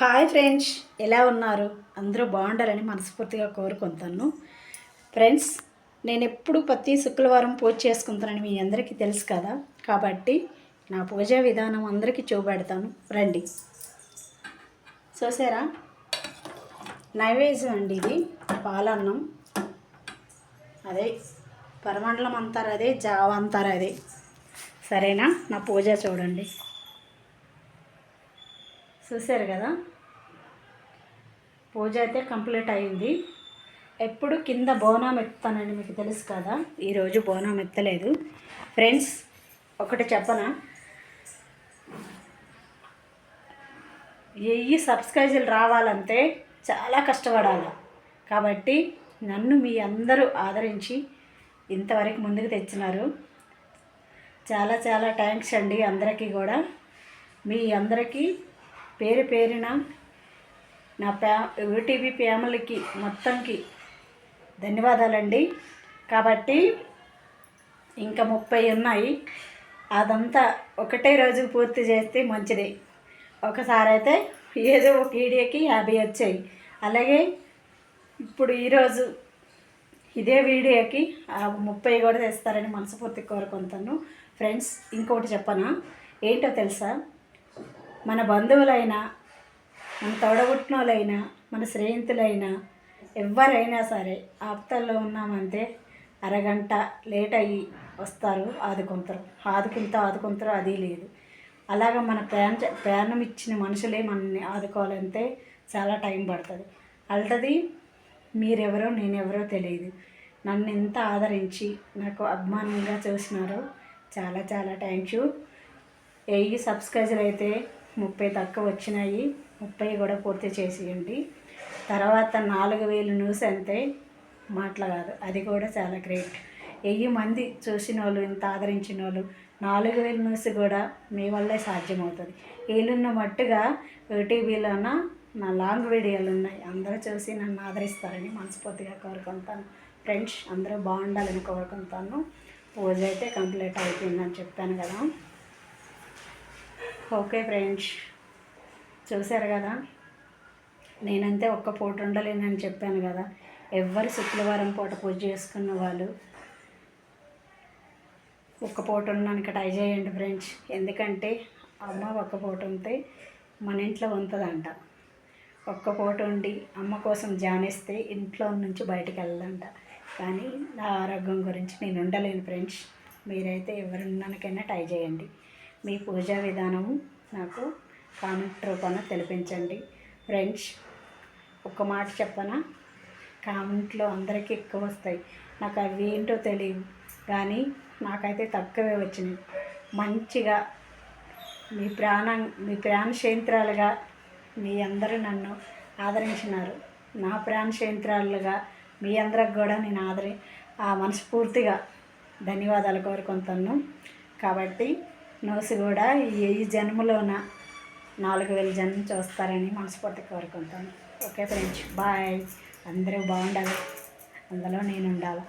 Hi friends, ఎలా ఉన్నారు? అందరూ బాగుండాలని మనస్ఫూర్తిగా కోరుకుంటాను. ఫ్రెండ్స్, నేను ఎప్పుడు ప్రతి శుక్రవారం పూజ చేసుకుంటానని మీ అందరికీ తెలుసు కదా. కాబట్టి నా పూజా విధానం అందరికీ చూపెడతాను, రండి. చూసారా, నైవేద్యం అండి ఇది. పాలన్నం, అదే పరమండలం అంటారు, అదే జావ అంటారు, అదే. సరేనా? నా పూజ చూడండి. చూసారు కదా, పూజ అయితే కంప్లీట్ అయింది. ఎప్పుడు కింద బోనం ఎత్తానని మీకు తెలుసు కదా. ఈరోజు బోనం ఎత్తలేదు. ఫ్రెండ్స్, ఒకటి చెప్పనా, 1000 సబ్స్క్రైబర్లు రావాలంటే చాలా కష్టపడాలి. కాబట్టి నన్ను మీ అందరూ ఆదరించి ఇంతవరకు ముందుకు తెచ్చినారు. చాలా చాలా థ్యాంక్స్ అండి అందరికీ కూడా. మీ అందరికీ పేరు పేరున నా యూటీవీ ఫ్యామిలీకి మొత్తంకి ధన్యవాదాలండి. కాబట్టి ఇంకా 30 ఉన్నాయి. అదంతా ఒకటే రోజు పూర్తి చేస్తే మంచిది. ఒకసారి అయితే ఏదో ఒక వీడియోకి 50 వచ్చాయి. అలాగే ఇప్పుడు ఈరోజు ఇదే వీడియోకి 30 కూడా తెస్తారని మనస్ఫూర్తి కోరుకుంటాను. ఫ్రెండ్స్, ఇంకోటి చెప్పనా, ఏంటో తెలుసా, మన బంధువులైనా, మన తోడబుట్టిన వాళ్ళైనా, మన స్నేహితులైనా, ఎవరైనా సరే ఆపదల్లో ఉన్నామంటే అరగంట లేట్ అయ్యి వస్తారు, ఆదుకుంటారు, అది లేదు. అలాగ మన ప్రాణం ఇచ్చిన మనుషులే మనల్ని ఆదుకోవాలంటే చాలా టైం పడుతుంది. అలాంటిది మీరెవరో నేనెవరో తెలియదు, నన్ను ఎంత ఆదరించి నాకు అభిమానంగా చూసినారో చాలా చాలా థ్యాంక్ యూ. 1000 సబ్స్క్రైబర్లు అయితే 30 తక్కువ వచ్చినాయి. 30 కూడా పూర్తి చేసేయండి. తర్వాత 4000 న్యూస్ అంతే, మాటలు కాదు, అది కూడా చాలా గ్రేట్. 1000 మంది చూసిన వాళ్ళు, ఇంత ఆదరించిన వాళ్ళు, 4000 న్యూస్ కూడా మీ వల్లే సాధ్యమవుతుంది. వీళ్ళున్న మట్టుగా యూటీవీలోన నా లాంగ్ వీడియోలు ఉన్నాయి. అందరూ చూసి నన్ను ఆదరిస్తారని మనస్ఫూర్తిగా కోరుకుంటాను. ఫ్రెండ్స్, అందరూ బాగుండాలని కోరుకుంటాను. పూజ అయితే కంప్లీట్ అయిపోయిందని చెప్పాను కదా. ఓకే ఫ్రెండ్స్, చూశారు కదా, నేనంతే ఒక్క పూట ఉండలేనని చెప్పాను కదా. ఎవరు శుక్రవారం పూట పూజ చేసుకున్న వాళ్ళు ఒక్క పూట ఉండడానికి ట్రై చేయండి ఫ్రెండ్స్. ఎందుకంటే అమ్మ ఒక్క పూట ఉంటే మన ఇంట్లో ఉంటుందంట. ఒక్క పూట ఉండి అమ్మ కోసం ధ్యానిస్తే ఇంట్లో నుంచి బయటికి వెళ్ళదంట. కానీ నా ఆరోగ్యం గురించి నేను ఉండలేను ఫ్రెండ్స్. మీరైతే ఎవరున్నానికైనా ట్రై చేయండి. మీ పూజా విధానము నాకు కామెంట్ రూపంలో తెలిపించండి ఫ్రెండ్స్. ఒక్క మాట చెప్పనా, కామెంట్లో అందరికీ ఎక్కువ వస్తాయి, నాకు అవి ఏంటో తెలియదు, కానీ నాకైతే తక్కువే వచ్చినాయి. మంచిగా మీ ప్రాణశయంత్రాలుగా మీ అందరూ నన్ను ఆదరించినారు. నా ప్రాణశయంత్రాలుగా మీ అందరికి కూడా నేను మనస్ఫూర్తిగా ధన్యవాదాలు కోరుకుంటాను. కాబట్టి నోసి కూడా ఈ జన్మలోన 4000 జన్మ చూస్తారని మనస్ఫూర్తి కోరుకుంటాను. Okay friends, bye. అందరూ బాగుండాలి, అందులో నేను ఉండాలి.